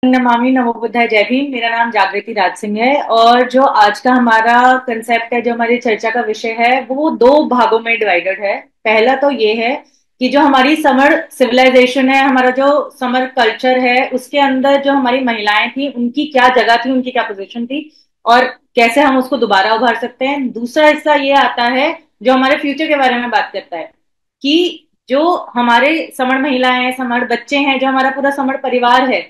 नमामि नमो बुद्धाय। जय भीम। मेरा नाम जागृति राज सिंह है और जो आज का हमारा कंसेप्ट है, जो हमारी चर्चा का विषय है, वो दो भागों में डिवाइडेड है। पहला तो ये है कि जो हमारी समर सिविलाइजेशन है, हमारा जो समर कल्चर है, उसके अंदर जो हमारी महिलाएं थी, उनकी क्या जगह थी, उनकी क्या पोजीशन थी और कैसे हम उसको दोबारा उभार सकते हैं। दूसरा हिस्सा ये आता है जो हमारे फ्यूचर के बारे में बात करता है कि जो हमारे समर महिलाएं हैं, समर बच्चे हैं, जो हमारा पूरा समर परिवार है,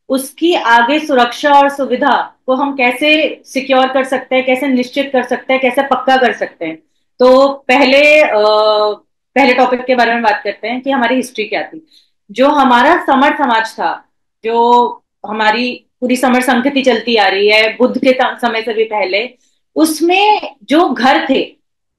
उसकी आगे सुरक्षा और सुविधा को हम कैसे सिक्योर कर सकते हैं, कैसे निश्चित कर सकते हैं, कैसे पक्का कर सकते हैं। तो पहले टॉपिक के बारे में बात करते हैं कि हमारी हिस्ट्री क्या थी। जो हमारा समर समाज था, जो हमारी पूरी समर संस्कृति चलती आ रही है बुद्ध के समय से भी पहले, उसमें जो घर थे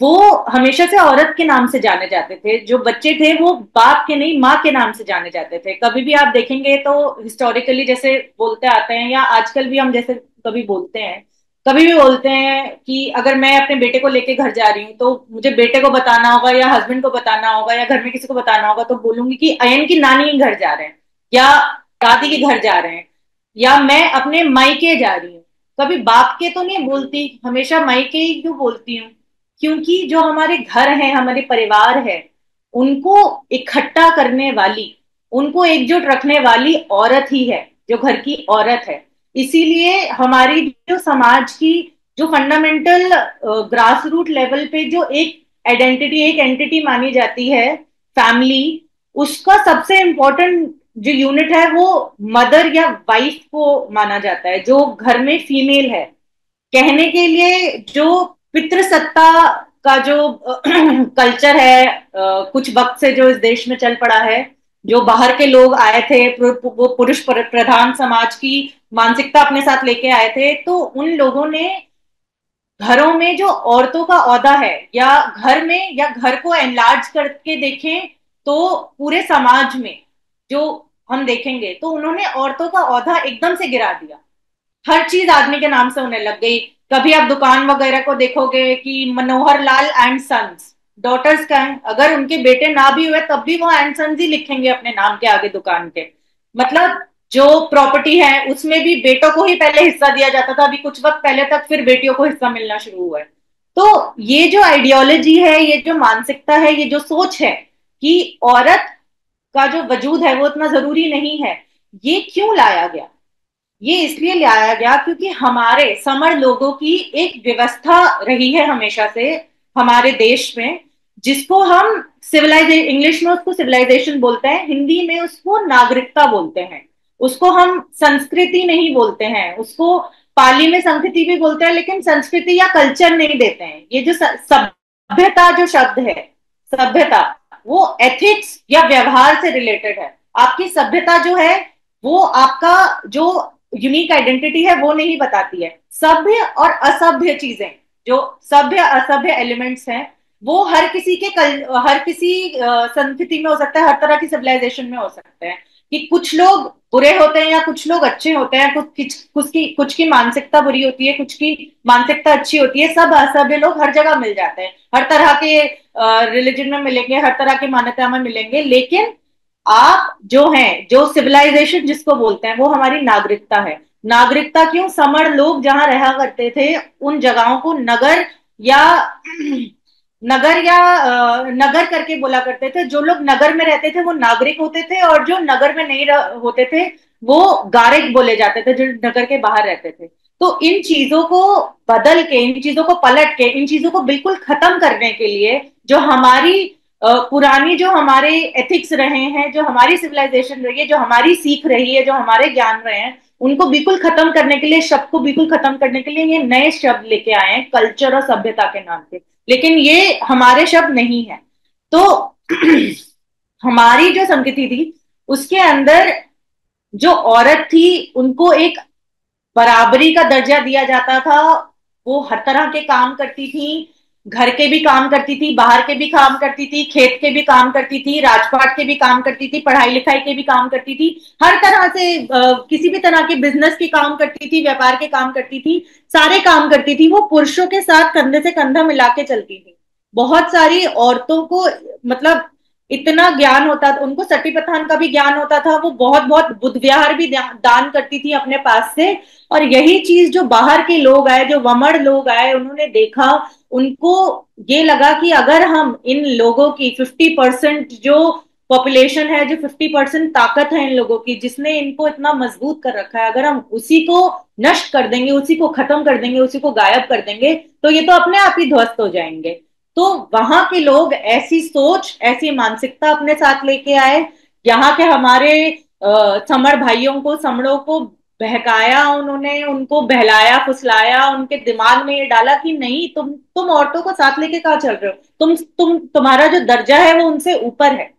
वो हमेशा से औरत के नाम से जाने जाते थे। जो बच्चे थे वो बाप के नहीं, माँ के नाम से जाने जाते थे। कभी भी आप देखेंगे तो हिस्टोरिकली जैसे बोलते आते हैं, या आजकल भी हम जैसे कभी बोलते हैं, कभी भी बोलते हैं कि अगर मैं अपने बेटे को लेके घर जा रही हूँ तो मुझे बेटे को बताना होगा या हस्बैंड को बताना होगा या घर में किसी को बताना होगा, तो बोलूंगी कि अयन की नानी के घर जा रहे हैं या दादी के घर जा रहे हैं या मैं अपने मायके जा रही हूँ। कभी बाप के तो नहीं बोलती, हमेशा मायके ही क्यों बोलती हूँ? क्योंकि जो हमारे घर हैं, हमारे परिवार है, उनको इकट्ठा करने वाली, उनको एकजुट रखने वाली औरत ही है, जो घर की औरत है। इसीलिए हमारी जो समाज की जो फंडामेंटल ग्रास रूट लेवल पे जो एक आइडेंटिटी, एक एंटिटी मानी जाती है, फैमिली, उसका सबसे इम्पोर्टेंट जो यूनिट है वो मदर या वाइफ को माना जाता है, जो घर में फीमेल है। कहने के लिए जो पितृसत्ता का जो कल्चर है, कुछ वक्त से जो इस देश में चल पड़ा है, जो बाहर के लोग आए थे, वो पुरुष प्रधान समाज की मानसिकता अपने साथ लेके आए थे, तो उन लोगों ने घरों में जो औरतों का औहदा है, या घर में, या घर को एनलार्ज करके देखें तो पूरे समाज में जो हम देखेंगे, तो उन्होंने औरतों का औहदा एकदम से गिरा दिया। हर चीज आदमी के नाम से होने लग गई। कभी आप दुकान वगैरह को देखोगे कि Manohar Lal and sons, daughters का है, अगर उनके बेटे ना भी हुए तब भी वो एंड सन्स ही लिखेंगे अपने नाम के आगे दुकान के। मतलब जो प्रॉपर्टी है उसमें भी बेटों को ही पहले हिस्सा दिया जाता था, अभी कुछ वक्त पहले तक फिर बेटियों को हिस्सा मिलना शुरू हुआ है। तो ये जो आइडियोलॉजी है, ये जो मानसिकता है, ये जो सोच है कि औरत का जो वजूद है वो इतना जरूरी नहीं है, ये क्यों लाया गया? ये इसलिए लाया गया क्योंकि हमारे समर लोगों की एक व्यवस्था रही है हमेशा से हमारे देश में, जिसको हम सिविलाइजेशन, इंग्लिश में उसको सिविलाइजेशन बोलते हैं, हिंदी में उसको नागरिकता बोलते हैं। उसको हम संस्कृति नहीं बोलते हैं, उसको पाली में संस्कृति भी बोलते हैं, लेकिन संस्कृति या कल्चर नहीं देते हैं। ये जो सभ्यता जो शब्द है, सभ्यता, वो एथिक्स या व्यवहार से रिलेटेड है। आपकी सभ्यता जो है वो आपका जो यूनिक आइडेंटिटी है वो नहीं बताती है। सभ्य और असभ्य चीजें, जो सभ्य असभ्य एलिमेंट्स हैं, वो हर किसी के हर किसी संस्कृति में हो सकता है, हर तरह की सिविलाइजेशन में हो सकते हैं। कि कुछ लोग बुरे होते हैं या कुछ लोग अच्छे होते हैं, कुछ की मानसिकता बुरी होती है, कुछ की मानसिकता अच्छी होती है। सब असभ्य लोग हर जगह मिल जाते हैं, हर तरह के रिलीजन में मिलेंगे, हर तरह की मान्यता में मिलेंगे। लेकिन आप जो हैं, जो सिविलाइजेशन जिसको बोलते हैं, वो हमारी नागरिकता है। नागरिकता क्यों? समर लोग जहां रहा करते थे उन जगहों को नगर या नगर करके बोला करते थे। जो लोग नगर में रहते थे वो नागरिक होते थे, और जो नगर में नहीं होते थे वो गारिक बोले जाते थे, जो नगर के बाहर रहते थे। तो इन चीजों को बदल के, इन चीजों को पलट के, इन चीजों को बिल्कुल खत्म करने के लिए, जो हमारी पुरानी, जो हमारे एथिक्स रहे हैं, जो हमारी सिविलाइजेशन रही है, जो हमारी सीख रही है, जो हमारे ज्ञान रहे हैं, उनको बिल्कुल खत्म करने के लिए, शब्द को बिल्कुल खत्म करने के लिए ये नए शब्द लेके आए हैं, कल्चर और सभ्यता के नाम पे। लेकिन ये हमारे शब्द नहीं है। तो हमारी जो संस्कृति थी उसके अंदर जो औरत थी उनको एक बराबरी का दर्जा दिया जाता था। वो हर तरह के काम करती थी, घर के भी काम करती थी, बाहर के भी काम करती थी, खेत के भी काम करती थी, राजपाट के भी काम करती थी, पढ़ाई लिखाई के भी काम करती थी, हर तरह से किसी भी तरह के बिजनेस के काम करती थी, व्यापार के काम करती थी, सारे काम करती थी। वो पुरुषों के साथ कंधे से कंधा मिला के चलती थी। बहुत सारी औरतों को, मतलब इतना ज्ञान होता था उनको, सती पठान का भी ज्ञान होता था, वो बहुत बहुत बुद्ध विहार भी दान करती थी अपने पास से। और यही चीज जो बाहर के लोग आए, जो वमड़ लोग आए, उन्होंने देखा, उनको ये लगा कि अगर हम इन लोगों की 50% जो पॉपुलेशन है, जो 50% ताकत है इन लोगों की, जिसने इनको इतना मजबूत कर रखा है, अगर हम उसी को नष्ट कर देंगे, उसी को खत्म कर देंगे, उसी को गायब कर देंगे, तो ये तो अपने आप ही ध्वस्त हो जाएंगे। तो वहां के लोग ऐसी सोच, ऐसी मानसिकता अपने साथ लेके आए। यहाँ के हमारे समर भाइयों को, समड़ों को बहकाया उन्होंने, उनको बहलाया फुसलाया, उनके दिमाग में ये डाला कि नहीं, तुम औरतों को साथ लेके कहाँ चल रहे हो, तुम्हारा जो दर्जा है वो उनसे ऊपर है।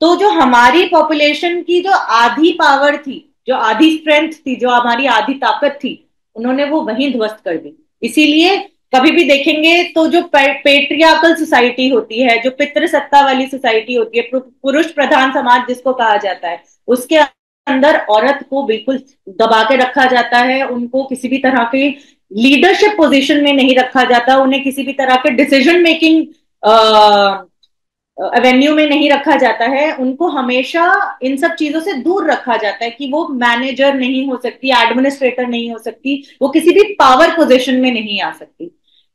तो जो हमारी पॉपुलेशन की जो आधी पावर थी, जो आधी स्ट्रेंथ थी, जो हमारी आधी ताकत थी, उन्होंने वो वहीं ध्वस्त कर दी। इसीलिए कभी भी देखेंगे तो जो पेट्रियार्कल सोसाइटी होती है, जो पितृसत्ता वाली सोसाइटी होती है, पुरुष प्रधान समाज जिसको कहा जाता है, उसके अंदर औरत को बिल्कुल दबा के रखा जाता है। उनको किसी भी तरह के लीडरशिप पोजीशन में नहीं रखा जाता, उन्हें किसी भी तरह के डिसीजन मेकिंग एवेन्यू में नहीं रखा जाता है। उनको हमेशा इन सब चीजों से दूर रखा जाता है कि वो मैनेजर नहीं हो सकती, एडमिनिस्ट्रेटर नहीं हो सकती, वो किसी भी पावर पोजीशन में नहीं आ सकती।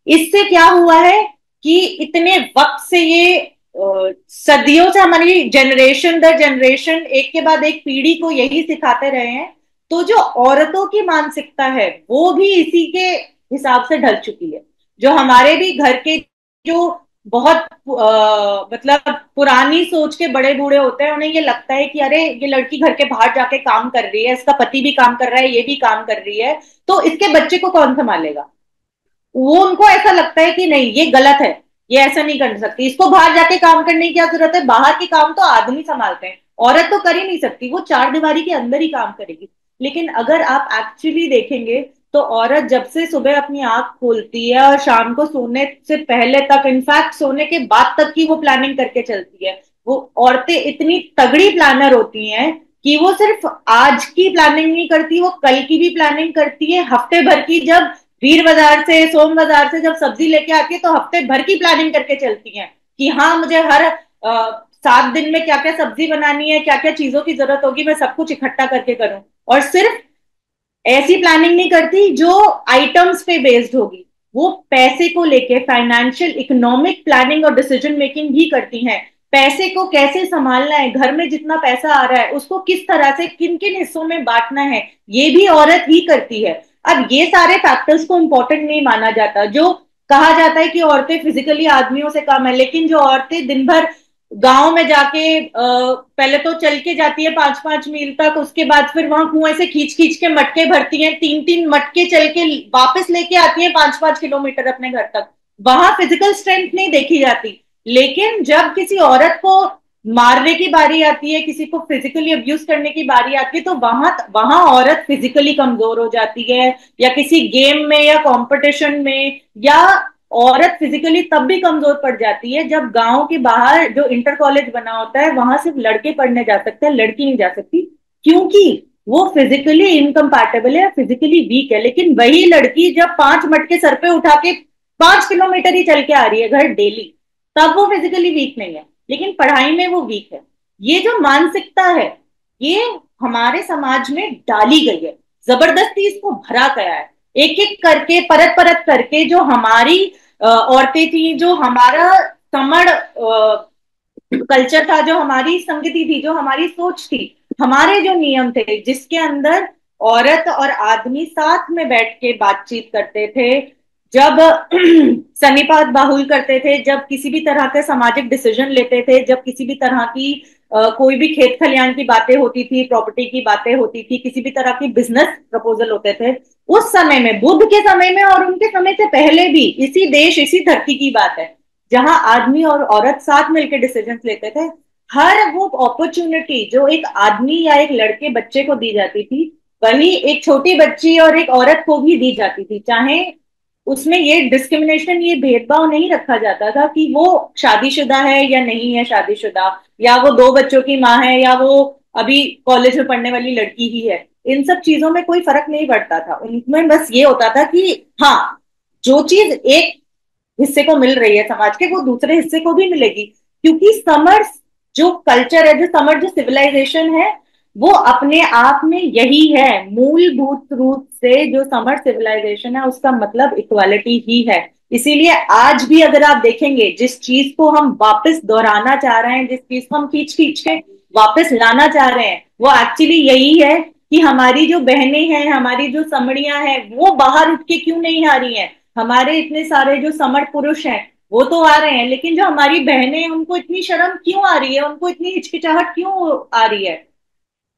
इससे क्या हुआ है कि इतने वक्त से ये सदियों से हमारी जनरेशन दर जनरेशन एक के बाद एक पीढ़ी को यही सिखाते रहे हैं। तो जो औरतों की मानसिकता है वो भी इसी के हिसाब से ढल चुकी है। जो हमारे भी घर के जो बहुत मतलब पुरानी सोच के बड़े बूढ़े होते हैं, उन्हें ये लगता है कि अरे ये लड़की घर के बाहर जाके काम कर रही है, इसका पति भी काम कर रहा है, ये भी काम कर रही है, तो इसके बच्चे को कौन संभालेगा। वो उनको ऐसा लगता है कि नहीं ये गलत है, ये ऐसा नहीं कर सकती, इसको बाहर जाके काम करने की क्या जरूरत है, बाहर के काम तो आदमी संभालते हैं, औरत तो कर ही नहीं सकती, वो चार दीवारी के अंदर ही काम करेगी। लेकिन अगर आप एक्चुअली देखेंगे तो औरत जब से सुबह अपनी आंख खोलती है और शाम को सोने से पहले तक, इनफैक्ट सोने के बाद तक की वो प्लानिंग करके चलती है। वो औरतें इतनी तगड़ी प्लानर होती हैं कि वो सिर्फ आज की प्लानिंग नहीं करती, वो कल की भी प्लानिंग करती है, हफ्ते भर की। जब वीर बाजार से, सोम बाजार से जब सब्जी लेके आती है तो हफ्ते भर की प्लानिंग करके चलती है कि हाँ मुझे हर 7 दिन में क्या क्या सब्जी बनानी है, क्या क्या चीजों की जरूरत होगी, मैं सब कुछ इकट्ठा करके करूं। और सिर्फ ऐसी प्लानिंग नहीं करती जो आइटम्स पे बेस्ड होगी, वो पैसे को लेके फाइनेंशियल इकोनॉमिक प्लानिंग और डिसीजन मेकिंग भी करती हैं। पैसे को कैसे संभालना है, घर में जितना पैसा आ रहा है उसको किस तरह से किन किन हिस्सों में बांटना है, ये भी औरत ही करती है। अब ये सारे फैक्टर्स को इंपॉर्टेंट नहीं माना जाता। जो कहा जाता है कि औरतें फिजिकली आदमियों से कम है, लेकिन जो औरतें दिन भर गांव में जाके पहले तो चल के जाती है 5-5 मील तक, उसके बाद फिर वहां कुएं से खींच खींच के मटके भरती हैं, 3-3 मटके चल के वापस लेके आती हैं 5-5 किलोमीटर अपने घर तक। वहां फिजिकल स्ट्रेंथ नहीं देखी जाती। लेकिन जब किसी औरत को मारने की बारी आती है, किसी को फिजिकली अब्यूज करने की बारी आती है, तो वहां वहां औरत फिजिकली कमजोर हो जाती है, या किसी गेम में या कंपटीशन में, या औरत फिजिकली तब भी कमजोर पड़ जाती है जब गांव के बाहर जो इंटर कॉलेज बना होता है वहां सिर्फ लड़के पढ़ने जा सकते हैं, लड़की नहीं जा सकती, क्योंकि वो फिजिकली इनकम्पैटिबल है, फिजिकली वीक है। लेकिन वही लड़की जब 5 मटके सर पे उठा के 5 किलोमीटर ही चल के आ रही है घर डेली, तब वो फिजिकली वीक नहीं है, लेकिन पढ़ाई में वो वीक है। ये जो मानसिकता है, ये हमारे समाज में डाली गई है, जबरदस्ती इसको भरा गया है। एक एक करके, परत परत करके, जो हमारी औरतें थी, जो हमारा समण कल्चर था, जो हमारी संगति थी, जो हमारी सोच थी, हमारे जो नियम थे, जिसके अंदर औरत और आदमी साथ में बैठ के बातचीत करते थे, जब सन्निपात बाहुल करते थे, जब किसी भी तरह के सामाजिक डिसीजन लेते थे, जब किसी भी तरह की कोई भी खेत खलियान की बातें होती थी, प्रॉपर्टी की बातें होती थी, किसी भी तरह की बिजनेस प्रपोजल होते थे, उस समय में, बुद्ध के समय में और उनके समय से पहले भी, इसी देश इसी धरती की बात है जहां आदमी और औरत साथ मिलकर डिसीजन लेते थे। हर वो अपॉर्चुनिटी जो एक आदमी या एक लड़के बच्चे को दी जाती थी, वही एक छोटी बच्ची और एक औरत को भी दी जाती थी। चाहे उसमें ये डिस्क्रिमिनेशन, ये भेदभाव नहीं रखा जाता था कि वो शादीशुदा है या नहीं है शादीशुदा, या वो 2 बच्चों की माँ है, या वो अभी कॉलेज में पढ़ने वाली लड़की ही है। इन सब चीजों में कोई फर्क नहीं पड़ता था। उनमें बस ये होता था कि हाँ, जो चीज एक हिस्से को मिल रही है समाज के, वो दूसरे हिस्से को भी मिलेगी। क्योंकि समर जो कल्चर है, जो समर, जो सिविलाइजेशन है, वो अपने आप में यही है। मूलभूत रूप से जो समर सिविलाइजेशन है उसका मतलब इक्वालिटी ही है। इसीलिए आज भी अगर आप देखेंगे, जिस चीज को हम वापस दोहराना चाह रहे हैं, जिस चीज को हम खींच खींच के वापस लाना चाह रहे हैं, वो एक्चुअली यही है कि हमारी जो बहनें हैं, हमारी जो समड़ियां हैं, वो बाहर उठ के क्यों नहीं आ रही हैं। हमारे इतने सारे जो समर पुरुष हैं वो तो आ रहे हैं, लेकिन जो हमारी बहनें हैं उनको इतनी शर्म क्यों आ रही है, उनको इतनी हिचकिचाहट क्यों आ रही है।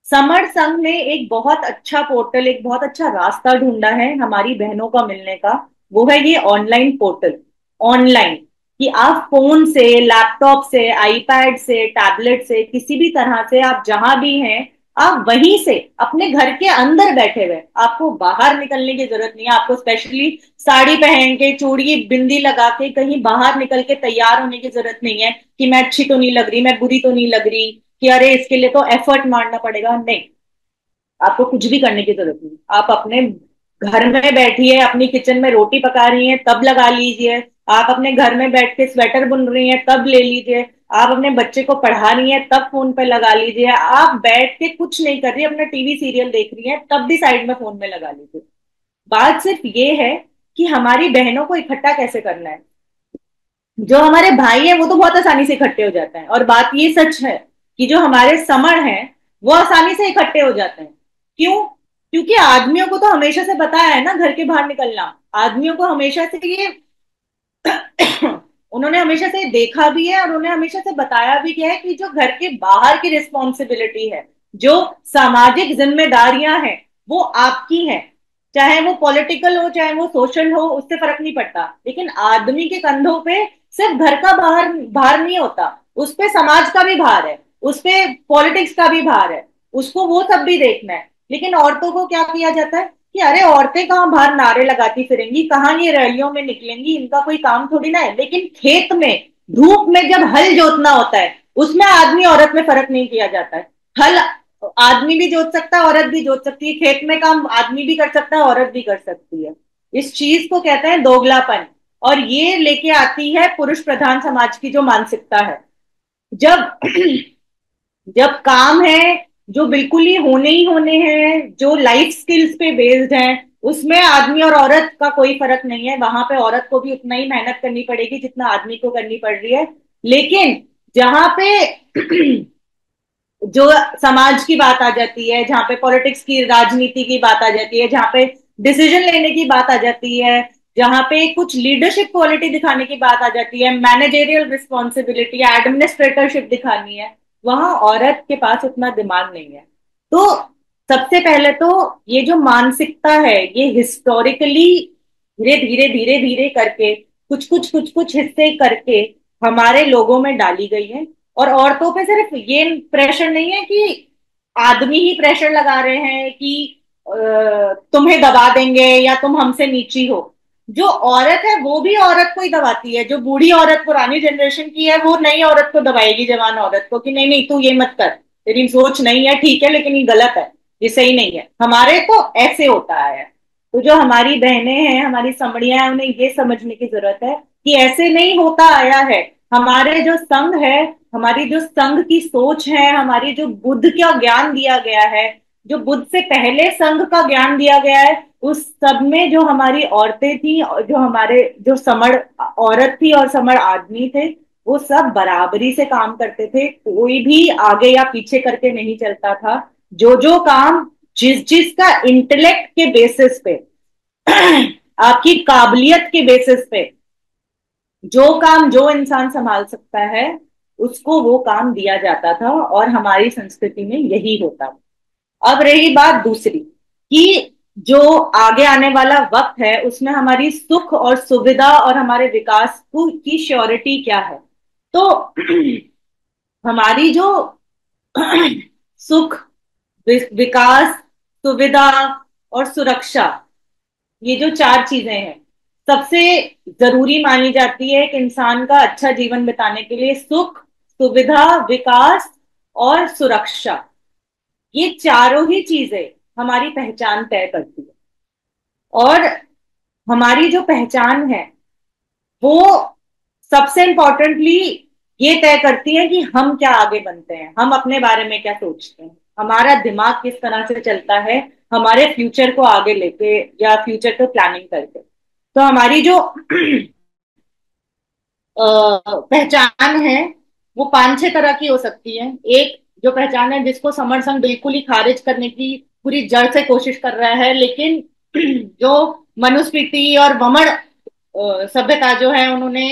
समर संघ ने एक बहुत अच्छा पोर्टल, एक बहुत अच्छा रास्ता ढूंढा है हमारी बहनों का मिलने का। वो है ये ऑनलाइन पोर्टल। ऑनलाइन, कि आप फोन से, लैपटॉप से, आईपैड से, टैबलेट से, किसी भी तरह से आप जहां भी हैं, आप वहीं से अपने घर के अंदर बैठे हुए, आपको बाहर निकलने की जरूरत नहीं है। आपको स्पेशली साड़ी पहन के, चूड़ी बिंदी लगा के कहीं बाहर निकल के तैयार होने की जरूरत नहीं है कि मैं अच्छी तो नहीं लग रही, मैं बुरी तो नहीं लग रही, कि अरे इसके लिए तो एफर्ट मारना पड़ेगा। नहीं, आपको कुछ भी करने की जरूरत नहीं। आप अपने घर में बैठिए, अपनी किचन में रोटी पका रही हैं तब लगा लीजिए। आप अपने घर में बैठ के स्वेटर बुन रही हैं तब ले लीजिए। आप अपने बच्चे को पढ़ा रही हैं तब फोन पे लगा लीजिए। आप बैठ के कुछ नहीं कर रही, अपना टीवी सीरियल देख रही हैं तब भी साइड में फोन में लगा लीजिए। बात सिर्फ ये है कि हमारी बहनों को इकट्ठा कैसे करना है। जो हमारे भाई हैं वो तो बहुत आसानी से इकट्ठे हो जाते हैं, और बात ये सच है कि जो हमारे समर हैं वो आसानी से इकट्ठे हो जाते हैं। क्यों? क्योंकि आदमियों को तो हमेशा से बताया है ना घर के बाहर निकलना। आदमियों को हमेशा से ये उन्होंने हमेशा से देखा भी है और उन्हें हमेशा से बताया भी गया है कि जो घर के बाहर की रिस्पॉन्सिबिलिटी है, जो सामाजिक जिम्मेदारियां हैं, वो आपकी हैं। चाहे वो पॉलिटिकल हो, चाहे वो सोशल हो, उससे फर्क नहीं पड़ता। लेकिन आदमी के कंधों पे सिर्फ घर का बाहर भार नहीं होता, उस पे समाज का भी भार है, उस पे पॉलिटिक्स का भी भार है, उसको वो सब भी देखना है। लेकिन औरतों को क्या किया जाता है कि अरे औरतें कहाँ बाहर नारे लगाती फिरेंगी, कहाँ ये रैलियों में निकलेंगी, इनका कोई काम थोड़ी ना है। लेकिन खेत में धूप में जब हल जोतना होता है, उसमें आदमी औरत में फर्क नहीं किया जाता है। हल आदमी भी जोत सकता है, औरत भी जोत सकती है। खेत में काम आदमी भी कर सकता है, औरत भी कर सकती है। इस चीज को कहते हैं दोगलापन। और ये लेके आती है पुरुष प्रधान समाज की जो मानसिकता है। जब जब काम है जो बिल्कुल ही होने हैं, जो लाइफ स्किल्स पे बेस्ड हैं, उसमें आदमी और औरत का कोई फर्क नहीं है। वहां पे औरत को भी उतना ही मेहनत करनी पड़ेगी जितना आदमी को करनी पड़ रही है। लेकिन जहां पे जो समाज की बात आ जाती है, जहां पे पॉलिटिक्स की, राजनीति की बात आ जाती है, जहां पे डिसीजन लेने की बात आ जाती है, जहां पे कुछ लीडरशिप क्वालिटी दिखाने की बात आ जाती है, मैनेजेरियल रिस्पॉन्सिबिलिटी, एडमिनिस्ट्रेटरशिप दिखानी है, वहां औरत के पास उतना दिमाग नहीं है। तो सबसे पहले तो ये जो मानसिकता है, ये हिस्टोरिकली धीरे धीरे धीरे धीरे करके, कुछ कुछ हिस्से करके हमारे लोगों में डाली गई है। और औरतों पे सिर्फ ये प्रेशर नहीं है कि आदमी ही प्रेशर लगा रहे हैं कि तुम्हें दबा देंगे या तुम हमसे नीची हो। जो औरत है वो भी औरत को ही दबाती है। जो बूढ़ी औरत पुरानी जनरेशन की है वो नई औरत को दबाएगी, जवान औरत को, कि नहीं नहीं तू ये मत कर, तेरी सोच नहीं है, ठीक है लेकिन ये गलत है, ये सही नहीं है। हमारे तो ऐसे होता है। तो जो हमारी बहनें हैं, हमारी समड़ियां हैं, उन्हें ये समझने की जरूरत है कि ऐसे नहीं होता आया है। हमारे जो संघ है, हमारी जो संघ की सोच है, हमारी जो बुद्ध का ज्ञान दिया गया है, जो बुद्ध से पहले संघ का ज्ञान दिया गया है, उस सब में जो हमारी औरतें थी, जो हमारे जो समड़ औरत थी और समड़ आदमी थे, वो सब बराबरी से काम करते थे। कोई भी आगे या पीछे करके नहीं चलता था। जो काम जिस जिसका इंटेलेक्ट के बेसिस पे आपकी काबिलियत के बेसिस पे जो काम जो इंसान संभाल सकता है, उसको वो काम दिया जाता था। और हमारी संस्कृति में यही होता था। अब रही बात दूसरी, कि जो आगे आने वाला वक्त है उसमें हमारी सुख और सुविधा और हमारे विकास की श्योरिटी क्या है। तो हमारी जो सुख, विकास, सुविधा और सुरक्षा, ये जो चार चीजें हैं, सबसे जरूरी मानी जाती है एक इंसान का अच्छा जीवन बिताने के लिए। सुख, सुविधा, विकास और सुरक्षा, ये चारों ही चीजें हमारी पहचान तय करती है। और हमारी जो पहचान है वो सबसे इंपॉर्टेंटली ये तय करती हैं कि हम क्या आगे बनते हैं, हम अपने बारे में क्या सोचते हैं, हमारा दिमाग किस तरह से चलता है हमारे फ्यूचर को आगे लेके या फ्यूचर को प्लानिंग करके। तो हमारी जो पहचान है वो पांच छह तरह की हो सकती है। एक जो पहचान है जिसको समर्थन बिल्कुल ही खारिज करने की पूरी जड़ से कोशिश कर रहा है, लेकिन जो मनुस्मृति और वमन सभ्यता जो है उन्होंने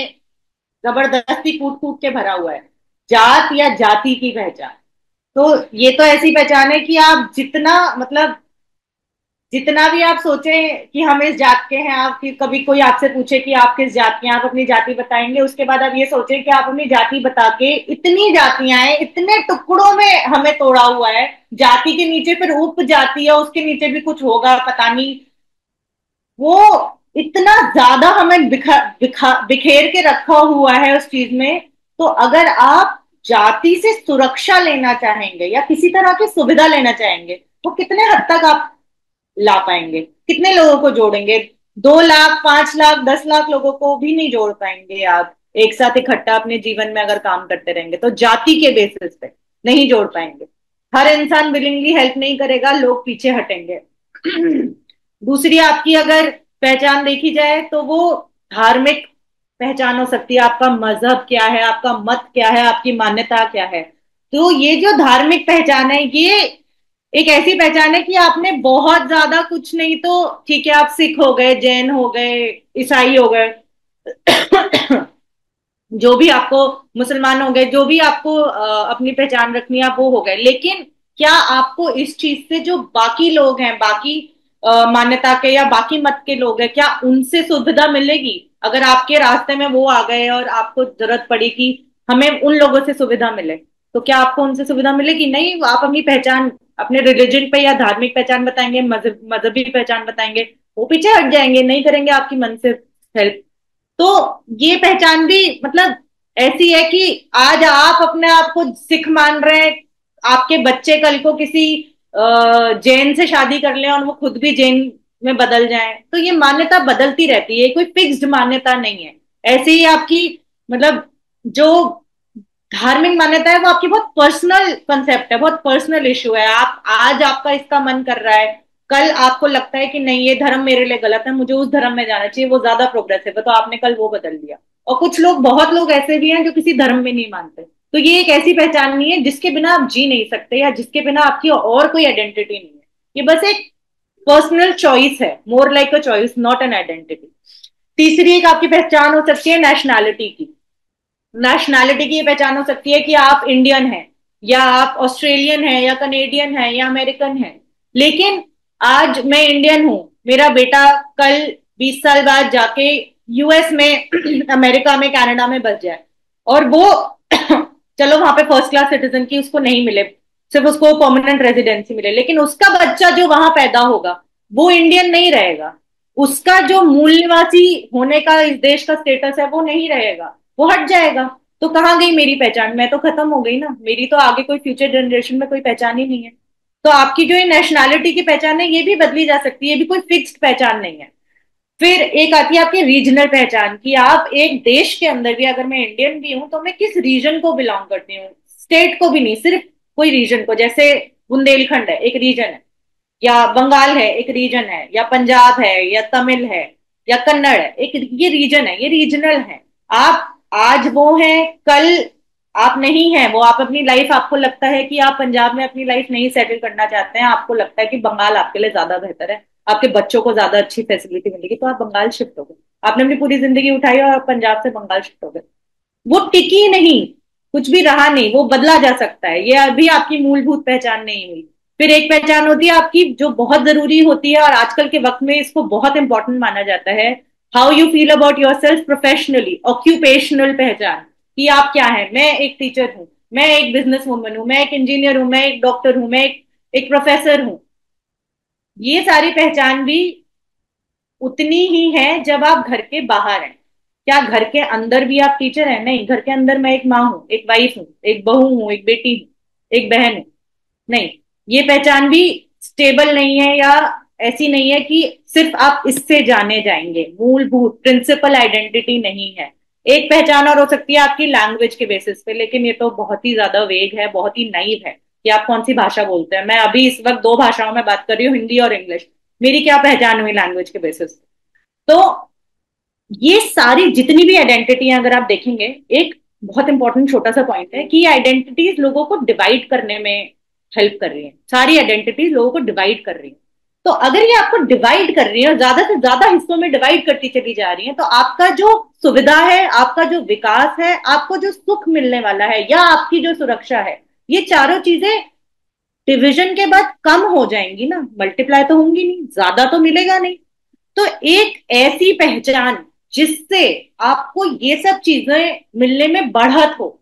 जबरदस्ती कूट कूट के भरा हुआ है, जात या जाति की पहचान। तो ये तो ऐसी पहचान है कि आप जितना मतलब जितना भी आप सोचें कि हम इस जात के हैं, आप कभी कोई आपसे पूछे कि आप किस जात के हैं, आप अपनी जाति बताएंगे, उसके बाद आप ये सोचें कि आप अपनी जाति बता के इतनी जातियां हैं, इतने टुकड़ों में हमें तोड़ा हुआ है, जाति के नीचे फिर उप जाति है, उसके नीचे भी कुछ होगा पता नहीं, वो इतना ज्यादा हमें बिखेर के रखा हुआ है उस चीज में। तो अगर आप जाति से सुरक्षा लेना चाहेंगे या किसी तरह की सुविधा लेना चाहेंगे, तो कितने हद तक आप ला पाएंगे, कितने लोगों को जोड़ेंगे? 2 लाख, 5 लाख, 10 लाख लोगों को भी नहीं जोड़ पाएंगे आप एक साथ इकट्ठा अपने जीवन में अगर काम करते रहेंगे तो, जाति के बेसिस पे नहीं जोड़ पाएंगे। हर इंसान विलिंगली हेल्प नहीं करेगा, लोग पीछे हटेंगे। दूसरी आपकी अगर पहचान देखी जाए तो वो धार्मिक पहचान हो सकती है। आपका मजहब क्या है, आपका मत क्या है, आपकी मान्यता क्या है। तो ये जो धार्मिक पहचान है, ये एक ऐसी पहचान है कि आपने बहुत ज्यादा कुछ नहीं तो ठीक है, आप सिख हो गए, जैन हो गए, ईसाई हो गए, जो भी आपको, मुसलमान हो गए, जो भी आपको अपनी पहचान रखनी है वो हो गए, लेकिन क्या आपको इस चीज से जो बाकी लोग हैं, बाकी मान्यता के या बाकी मत के लोग हैं, क्या उनसे सुविधा मिलेगी? अगर आपके रास्ते में वो आ गए और आपको जरूरत पड़ी कि हमें उन लोगों से सुविधा मिले, तो क्या आपको उनसे सुविधा मिलेगी? नहीं। आप अपनी पहचान अपने रिलीजन पे या धार्मिक पहचान बताएंगे, मजहबी पहचान बताएंगे, वो पीछे हट जाएंगे, नहीं करेंगे आपकी मन से हेल्प। तो ये पहचान भी मतलब ऐसी है कि आज आप अपने आप को सिख मान रहे हैं, आपके बच्चे कल को किसी जैन से शादी कर लें और वो खुद भी जैन में बदल जाएं, तो ये मान्यता बदलती रहती है, कोई फिक्स्ड मान्यता नहीं है। ऐसे ही आपकी मतलब जो धार्मिक मान्यता है वो आपकी बहुत पर्सनल कंसेप्ट है, बहुत पर्सनल इशू है। आप आज आपका इसका मन कर रहा है, कल आपको लगता है कि नहीं ये धर्म मेरे लिए गलत है, मुझे उस धर्म में जाना चाहिए, वो ज्यादा प्रोग्रेसिव है, तो आपने कल वो बदल दिया। और कुछ लोग, बहुत लोग ऐसे भी हैं जो किसी धर्म में नहीं मानते। तो ये एक ऐसी पहचान नहीं है जिसके बिना आप जी नहीं सकते या जिसके बिना आपकी और कोई आइडेंटिटी नहीं है। ये बस एक पर्सनल चॉइस है, more like a choice, not an identity. तीसरी एक आपकी पहचान हो सकती है नेशनैलिटी की। नेशनैलिटी की पहचान हो सकती है कि आप इंडियन हैं या आप ऑस्ट्रेलियन हैं या कनेडियन हैं या अमेरिकन हैं, लेकिन आज मैं इंडियन हूं, मेरा बेटा कल 20 साल बाद जाके यूएस में अमेरिका में, कनाडा में बस जाए और वो चलो वहां पे फर्स्ट क्लास सिटीजन की उसको नहीं मिले, सिर्फ उसको परमानेंट रेजिडेंसी मिले, लेकिन उसका बच्चा जो वहां पैदा होगा वो इंडियन नहीं रहेगा, उसका जो मूल निवासी होने का इस देश का स्टेटस है वो नहीं रहेगा, वो हट जाएगा। तो कहाँ गई मेरी पहचान? मैं तो खत्म हो गई ना, मेरी तो आगे कोई फ्यूचर जनरेशन में कोई पहचान ही नहीं है। तो आपकी जो ये नेशनैलिटी की पहचान है ये भी बदली जा सकती है, ये भी कोई फिक्स्ड पहचान नहीं है। फिर एक आती है आपकी रीजनल पहचान कि आप एक देश के अंदर भी, अगर मैं इंडियन भी हूं तो मैं किस रीजन को बिलोंग करती हूँ, स्टेट को भी नहीं, सिर्फ कोई रीजन को। जैसे बुंदेलखंड है, एक रीजन है, या बंगाल है एक रीजन है, या पंजाब है, या तमिल है, या कन्नड़ है, एक ये रीजन है, ये रीजनल है। आप आज वो हैं, कल आप नहीं है वो। आप अपनी लाइफ, आपको लगता है कि आप पंजाब में अपनी लाइफ नहीं सेटल करना चाहते हैं, आपको लगता है कि बंगाल आपके लिए ज्यादा बेहतर है, आपके बच्चों को ज्यादा अच्छी फैसिलिटी मिलेगी, तो आप बंगाल शिफ्ट हो गए। आपने अपनी पूरी जिंदगी उठाई और आप पंजाब से बंगाल शिफ्ट हो गए, वो टिकी नहीं, कुछ भी रहा नहीं, वो बदला जा सकता है, ये अभी आपकी मूलभूत पहचान नहीं हुई। फिर एक पहचान होती है आपकी जो बहुत जरूरी होती है और आजकल के वक्त में इसको बहुत इंपॉर्टेंट माना जाता है, how you feel about your self professionally, occupational पहचान, कि आप क्या है। मैं एक टीचर हूँ, मैं एक बिजनेस वूमन हूँ, मैं एक इंजीनियर हूँ, मैं एक डॉक्टर हूँ, मैं एक प्रोफेसर हूँ। ये सारी पहचान भी उतनी ही है जब आप घर के बाहर हैं। क्या घर के अंदर भी आप टीचर हैं? नहीं, घर के अंदर मैं एक माँ हूँ, एक वाइफ हूँ, एक बहू हूँ, एक बेटी हूँ, एक बहन हूँ। नहीं, ये पहचान भी स्टेबल नहीं है या ऐसी नहीं है कि सिर्फ आप इससे जाने जाएंगे, मूलभूत प्रिंसिपल आइडेंटिटी नहीं है। एक पहचान और हो सकती है आपकी लैंग्वेज के बेसिस पे, लेकिन ये तो बहुत ही ज्यादा वेग है, बहुत ही नाइव है कि आप कौन सी भाषा बोलते हैं। मैं अभी इस वक्त दो भाषाओं में बात कर रही हूँ, हिंदी और इंग्लिश। मेरी क्या पहचान हुई लैंग्वेज के बेसिस पे? तो ये सारी जितनी भी आइडेंटिटी है, अगर आप देखेंगे, एक बहुत इंपॉर्टेंट छोटा सा पॉइंट है कि ये आइडेंटिटीज लोगों को डिवाइड करने में हेल्प कर रही है। सारी आइडेंटिटीज लोगों को डिवाइड कर रही है। तो अगर ये आपको डिवाइड कर रही है और ज्यादा से ज्यादा हिस्सों में डिवाइड करती चली जा रही है, तो आपका जो सुविधा है, आपका जो विकास है, आपको जो सुख मिलने वाला है, या आपकी जो सुरक्षा है, ये चारों चीजें डिविजन के बाद कम हो जाएंगी ना, मल्टीप्लाई तो होंगी नहीं, ज्यादा तो मिलेगा नहीं। तो एक ऐसी पहचान जिससे आपको ये सब चीजें मिलने में बढ़त हो,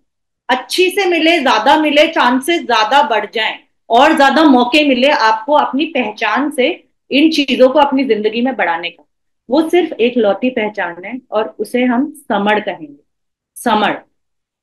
अच्छी से मिले, ज्यादा मिले, चांसेस ज्यादा बढ़ जाएं और ज्यादा मौके मिले आपको अपनी पहचान से इन चीजों को अपनी जिंदगी में बढ़ाने का, वो सिर्फ एक लौती पहचान है और उसे हम समड़ कहेंगे। समड़।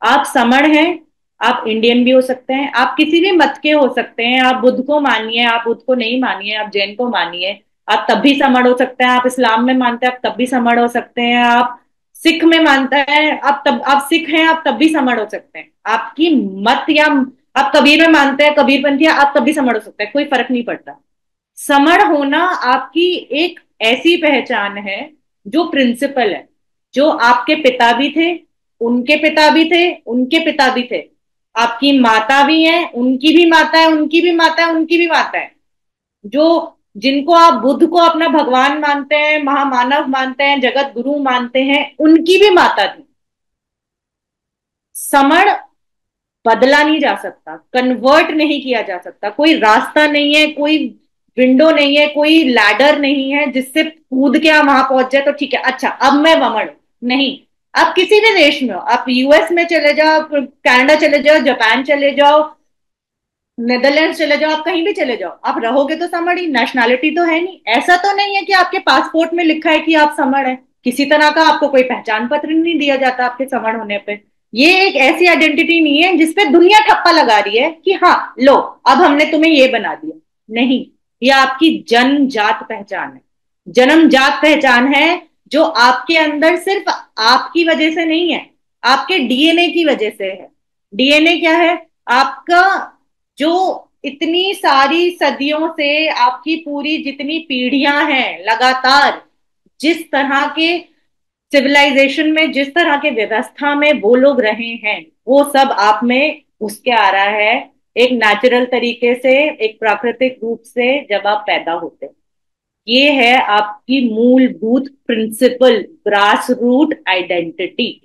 आप समण हैं। आप इंडियन भी हो सकते हैं, आप किसी भी मत के हो सकते हैं, आप बुद्ध को मानिए, आप बुद्ध को नहीं मानिए, आप जैन को मानिए, आप तब भी समण हो सकते हैं, आप इस्लाम में मानते हैं आप तब भी समण हो सकते हैं, आप सिख में मानते हैं आप तब, आप सिख हैं आप तब भी समण हो सकते हैं, आपकी मत या आप कबीर में मानते हैं, कबीरपंथी है, आप तब भी समण हो सकते हैं, कोई फर्क नहीं पड़ता। समण होना आपकी एक ऐसी पहचान है जो प्रिंसिपल है, जो आपके पिता भी थे, उनके पिता भी थे, उनके पिता भी थे, आपकी माता भी है, उनकी भी माता है, उनकी भी माता है, उनकी भी माता है, जो जिनको आप बुद्ध को अपना भगवान मानते हैं, महामानव मानते हैं, जगत गुरु मानते हैं, उनकी भी माता थी। समण बदला नहीं जा सकता, कन्वर्ट नहीं किया जा सकता, कोई रास्ता नहीं है, कोई विंडो नहीं है, कोई लैडर नहीं है जिससे कूद के आप वहां पहुंच जाए तो ठीक है, अच्छा अब मैं वमन हूं। नहीं। आप किसी भी देश में हो, आप यूएस में चले जाओ, आप कनाडा चले जाओ, जापान चले जाओ, नेदरलैंड चले जाओ, आप कहीं भी चले जाओ, आप रहोगे तो समण ही। नेशनैलिटी तो है नहीं, ऐसा तो नहीं है कि आपके पासपोर्ट में लिखा है कि आप समण है, किसी तरह का आपको कोई पहचान पत्र नहीं दिया जाता आपके समण होने पे। ये एक ऐसी आइडेंटिटी नहीं है जिसपे दुनिया ठप्पा लगा रही है कि हाँ लो अब हमने तुम्हें ये बना दिया। नहीं, ये आपकी जन्मजात पहचान है, जन्मजात पहचान है, जो आपके अंदर सिर्फ आपकी वजह से नहीं है, आपके डीएनए की वजह से है। डीएनए क्या है? आपका जो इतनी सारी सदियों से आपकी पूरी जितनी पीढ़ियां हैं, लगातार जिस तरह के सिविलाइजेशन में, जिस तरह के व्यवस्था में वो लोग रहे हैं, वो सब आप में घुस के आ रहा है, एक नेचुरल तरीके से, एक प्राकृतिक रूप से जब आप पैदा होते हैं। ये है आपकी मूलभूत प्रिंसिपल, ग्रास रूट आइडेंटिटी।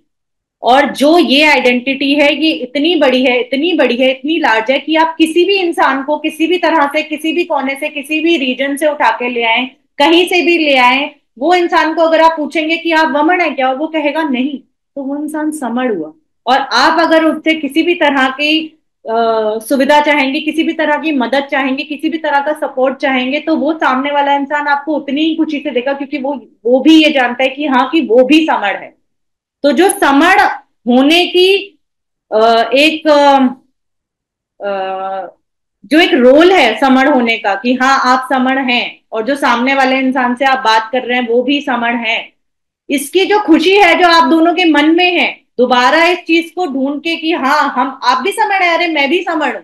और जो ये आइडेंटिटी है, ये इतनी बड़ी है, इतनी बड़ी है, इतनी लार्ज है कि आप किसी भी इंसान को किसी भी तरह से, किसी भी कोने से, किसी भी रीजन से उठा के ले आए, कहीं से भी ले आए, वो इंसान को अगर आप पूछेंगे कि आप वमन है क्या, और वो कहेगा नहीं, तो वो इंसान समड़ हुआ। और आप अगर उससे किसी भी तरह की सुविधा चाहेंगे, किसी भी तरह की मदद चाहेंगे, किसी भी तरह का सपोर्ट चाहेंगे, तो वो सामने वाला इंसान आपको उतनी ही खुशी से देगा, क्योंकि वो भी ये जानता है कि हाँ, कि वो भी समड़ है। तो जो समण होने की एक जो एक रोल है समण होने का, कि हाँ आप समण हैं, और जो सामने वाले इंसान से आप बात कर रहे हैं वो भी समण है, इसकी जो खुशी है जो आप दोनों के मन में है, दोबारा इस चीज को ढूंढ के कि हाँ हम, आप भी समण है, अरे मैं भी समण हूं,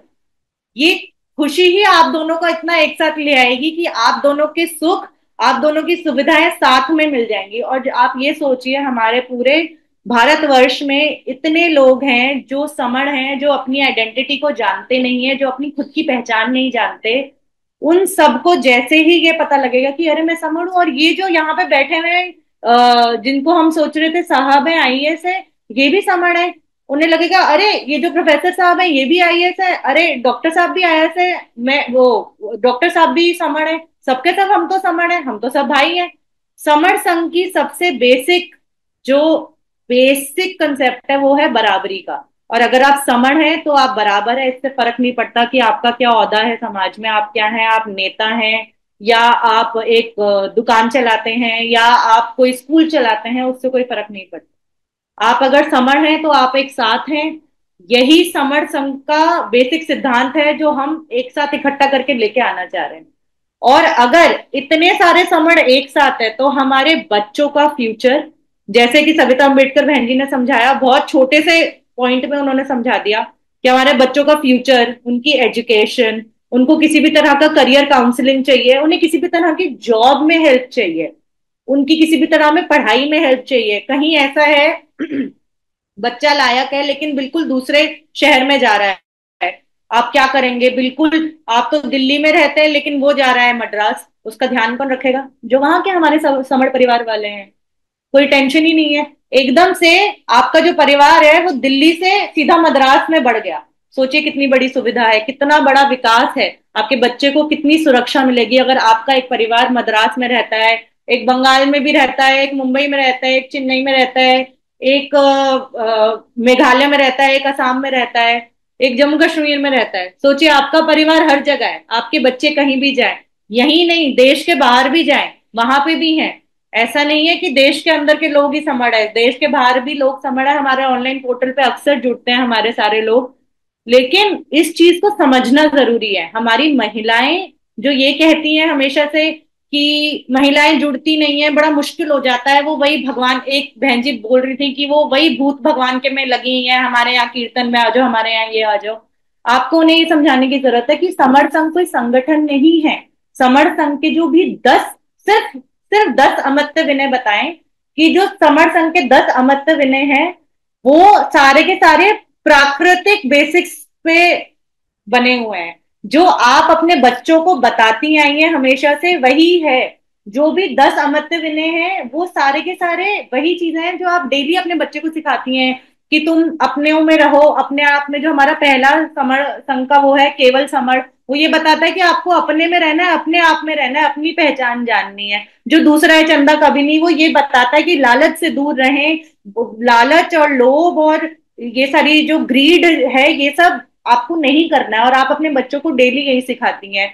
ये खुशी ही आप दोनों को इतना एक साथ ले आएगी कि आप दोनों के सुख, आप दोनों की सुविधाएं साथ में मिल जाएंगी। और आप ये सोचिए, हमारे पूरे भारतवर्ष में इतने लोग हैं जो समण हैं, जो अपनी आइडेंटिटी को जानते नहीं है, जो अपनी खुद की पहचान नहीं जानते, उन सबको जैसे ही ये पता लगेगा कि अरे मैं समण हूं, और ये जो यहाँ पे बैठे हुए हैं, जिनको हम सोच रहे थे साहब है, आईएएस है, ये भी समण है, उन्हें लगेगा अरे ये जो प्रोफेसर साहब है ये भी आईएएस है, अरे डॉक्टर साहब भी आईएएस है, मैं वो डॉक्टर साहब भी समण है, सबके सब हम तो समण है, हम तो सब भाई हैं। समण संघ की सबसे बेसिक, जो बेसिक कंसेप्ट है, वो है बराबरी का। और अगर आप समण हैं तो आप बराबर है, इससे फर्क नहीं पड़ता कि आपका क्या ओहदा है समाज में, आप क्या हैं, आप नेता हैं या आप एक दुकान चलाते हैं या आप कोई स्कूल चलाते हैं, उससे कोई फर्क नहीं पड़ता। आप अगर समण हैं तो आप एक साथ हैं। यही समण संघ का बेसिक सिद्धांत है जो हम एक साथ इकट्ठा करके लेके आना चाह रहे हैं। और अगर इतने सारे समण एक साथ है तो हमारे बच्चों का फ्यूचर, जैसे कि सविता अम्बेडकर बहन जी ने समझाया, बहुत छोटे से पॉइंट में उन्होंने समझा दिया कि हमारे बच्चों का फ्यूचर, उनकी एजुकेशन, उनको किसी भी तरह का करियर काउंसलिंग चाहिए, उन्हें किसी भी तरह की जॉब में हेल्प चाहिए, उनकी किसी भी तरह में पढ़ाई में हेल्प चाहिए। कहीं ऐसा है बच्चा लायक है लेकिन बिल्कुल दूसरे शहर में जा रहा है, आप क्या करेंगे? बिल्कुल, आप तो दिल्ली में रहते हैं लेकिन वो जा रहा है मद्रास, उसका ध्यान कौन रखेगा? जो वहां के हमारे समड़ परिवार वाले हैं। कोई टेंशन ही नहीं है। एकदम से आपका जो परिवार है वो दिल्ली से सीधा मद्रास में बढ़ गया। सोचिए कितनी बड़ी सुविधा है, कितना बड़ा विकास है। आपके बच्चे को कितनी सुरक्षा मिलेगी अगर आपका एक परिवार मद्रास में रहता है, एक बंगाल में भी रहता है, एक मुंबई में रहता है, एक चेन्नई में रहता है, एक मेघालय में रहता है, एक असम में रहता है, एक जम्मू कश्मीर में रहता है। सोचिए आपका परिवार हर जगह है, आपके बच्चे कहीं भी जाए, यही नहीं देश के बाहर भी जाए, वहां पे भी हैं। ऐसा नहीं है कि देश के अंदर के लोग ही समझ है, देश के बाहर भी लोग समझ है। हमारे ऑनलाइन पोर्टल पे अक्सर जुड़ते हैं हमारे सारे लोग। लेकिन इस चीज को समझना जरूरी है। हमारी महिलाएं जो ये कहती हैं हमेशा से कि महिलाएं जुड़ती नहीं है, बड़ा मुश्किल हो जाता है, वो वही भगवान, एक बहन जी बोल रही थी कि वो वही भूत भगवान के में लगी हैं, हमारे यहाँ कीर्तन में आ जाओ, हमारे यहाँ ये आ जाओ। आपको उन्हें ये समझाने की जरूरत है कि समर संघ कोई संगठन नहीं है। समर संघ के जो भी 10, सिर्फ सिर्फ 10 अमर्त्य विनय बताएं कि जो समर संघ के 10 अमर्त्य विनय हैं वो सारे के सारे प्राकृतिक बेसिक्स पे बने हुए हैं। जो आप अपने बच्चों को बताती आई हैं हमेशा से वही है। जो भी 10 अमर्त्य विनय हैं वो सारे के सारे वही चीजें हैं जो आप डेली अपने बच्चे को सिखाती हैं कि तुम अपने में रहो, अपने आप में। जो हमारा पहला समर संघ का वो है केवल समर, वो ये बताता है कि आपको अपने में रहना है, अपने आप में रहना है, अपनी पहचान जाननी है। जो दूसरा है चंदा कभी नहीं, वो ये बताता है कि लालच से दूर रहें। लालच और लोभ और ये सारी जो ग्रीड है ये सब आपको नहीं करना है, और आप अपने बच्चों को डेली यही सिखाती हैं।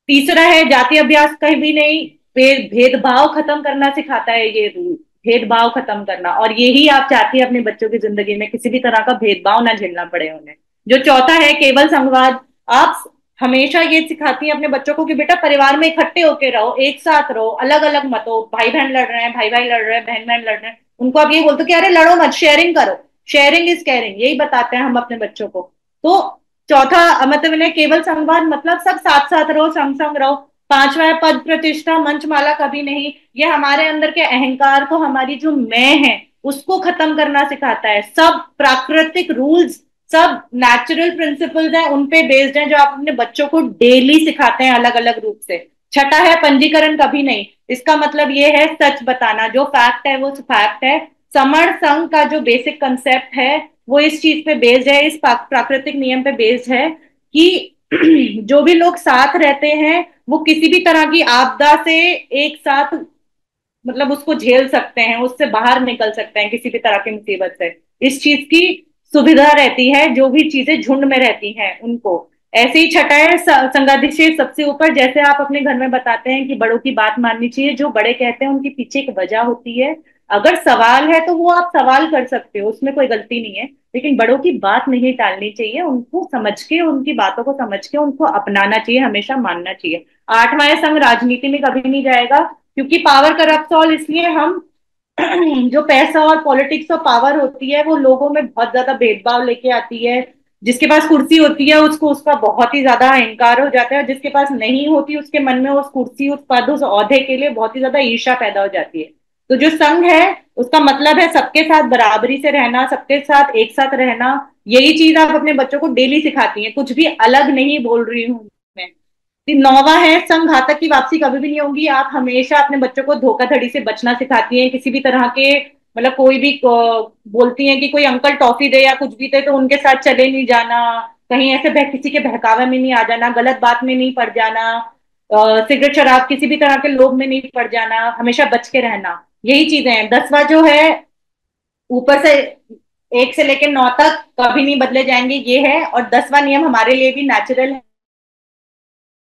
तीसरा है जाति अभ्यास, कहीं भी नहीं, भेदभाव खत्म करना सिखाता है ये रूल, भेदभाव खत्म करना। और यही आप चाहती है अपने बच्चों की जिंदगी में, किसी भी तरह का भेदभाव ना झेलना पड़े उन्हें। जो चौथा है केवल संवाद, आप हमेशा ये सिखाती हैं अपने बच्चों को कि बेटा परिवार में इकट्ठे होके रहो, एक साथ रहो, अलग अलग मत हो। भाई बहन लड़ रहे हैं, भाई भाई लड़ रहे हैं, बहन बहन लड़ रहे हैं, उनको आप यही बोलते हो कि अरे लड़ो मत, शेयरिंग करो, शेयरिंग इज केयरिंग, यही बताते हैं हम अपने बच्चों को। तो चौथा मतलब इन्हें केवल संवाद मतलब सब साथ साथ रहो, संग संग रहो। पांचवा है पद प्रतिष्ठा, मंचमाला कभी नहीं। ये हमारे अंदर के अहंकार को, हमारी जो मैं है उसको खत्म करना सिखाता है। सब प्राकृतिक रूल्स, सब नेचुरल प्रिंसिपल्स हैं, उन पे बेस्ड हैं, जो आप अपने बच्चों को डेली सिखाते हैं अलग अलग रूप से। छठा है पंजीकरण कभी नहीं। इसका मतलब ये है सच बताना, जो फैक्ट है वो फैक्ट है। समर संघ का जो बेसिक कंसेप्ट है वो इस चीज पे बेस्ड है, इस प्राकृतिक नियम पे बेस्ड है कि जो भी लोग साथ रहते हैं वो किसी भी तरह की आपदा से एक साथ, मतलब उसको झेल सकते हैं, उससे बाहर निकल सकते हैं किसी भी तरह की मुसीबत से। इस चीज की सुविधा रहती है जो भी चीजें झुंड में रहती हैं उनको। ऐसे ही छठा है संगाधिशेष सबसे ऊपर। जैसे आप अपने घर में बताते हैं कि बड़ों की बात माननी चाहिए, जो बड़े कहते हैं उनके पीछे एक वजह होती है। अगर सवाल है तो वो आप सवाल कर सकते हो, उसमें कोई गलती नहीं है, लेकिन बड़ों की बात नहीं टालनी चाहिए, उनको समझ के, उनकी बातों को समझ के उनको अपनाना चाहिए, हमेशा मानना चाहिए। आठवां है संघ राजनीति में कभी नहीं जाएगा, क्योंकि पावर करप्ट ऑल। इसलिए हम जो पैसा और पॉलिटिक्स और पावर होती है वो लोगों में बहुत ज्यादा भेदभाव लेके आती है। जिसके पास कुर्सी होती है उसको उसका बहुत ही ज्यादा अहंकार हो जाता है, और जिसके पास नहीं होती उसके मन में उस कुर्सी, उस पद, उस ओहदे के लिए बहुत ही ज्यादा ईर्ष्या पैदा हो जाती है। तो जो संघ है उसका मतलब है सबके साथ बराबरी से रहना, सबके साथ एक साथ रहना। यही चीज आप अपने बच्चों को डेली सिखाती हैं, कुछ भी अलग नहीं बोल रही हूँ मैं। नौवा है संघ घातक की वापसी कभी भी नहीं होगी। आप हमेशा अपने बच्चों को धोखाधड़ी से बचना सिखाती हैं, किसी भी तरह के, मतलब कोई भी बोलती हैं कि कोई अंकल टॉफी दे या कुछ भी दे तो उनके साथ चले नहीं जाना, कहीं ऐसे किसी के बहकावे में नहीं आ जाना, गलत बात में नहीं पड़ जाना, सिगरेट शराब किसी भी तरह के लोभ में नहीं पड़ जाना, हमेशा बच के रहना। यही चीजें हैं। 10वां जो है ऊपर से 1 से लेकर 9 तक कभी नहीं बदले जाएंगे, ये है। और 10वां नियम हमारे लिए भी नेचुरल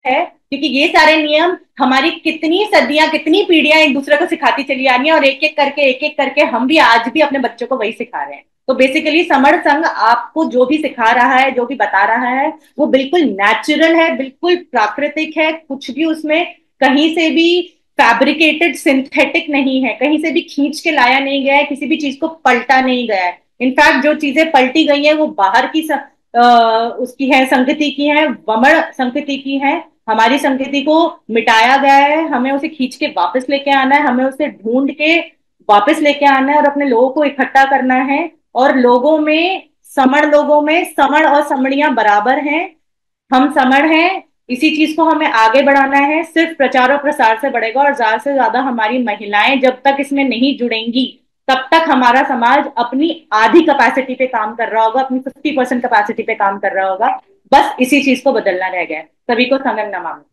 है, क्योंकि ये सारे नियम हमारी कितनी सदियां, कितनी पीढ़ियां एक दूसरे को सिखाती चली आ रही है, और एक एक करके हम भी आज भी अपने बच्चों को वही सिखा रहे हैं। तो बेसिकली समर संघ आपको जो भी सिखा रहा है, जो भी बता रहा है, वो बिल्कुल नेचुरल है, बिल्कुल प्राकृतिक है, कुछ भी उसमें कहीं से भी फैब्रिकेटेड सिंथेटिक नहीं है, कहीं से भी खींच के लाया नहीं गया है, किसी भी चीज को पलटा नहीं गया है। इनफैक्ट जो चीजें पलटी गई है वो बाहर की उसकी है, संस्कृति की है, वमन संस्कृति की है। हमारी संस्कृति को मिटाया गया है, हमें उसे खींच के वापस लेके आना है, हमें उसे ढूंढ के वापस लेके आना है और अपने लोगों को इकट्ठा करना है। और लोगों में समण और समणियां बराबर हैं, हम समण हैं। इसी चीज को हमें आगे बढ़ाना है, सिर्फ प्रचार और प्रसार से बढ़ेगा। और ज्यादा से ज्यादा हमारी महिलाएं जब तक इसमें नहीं जुड़ेंगी तब तक हमारा समाज अपनी आधी कैपेसिटी पे काम कर रहा होगा, अपनी 50% कैपेसिटी पे काम कर रहा होगा। बस इसी चीज को बदलना रह गया है। सभी को समय नमन।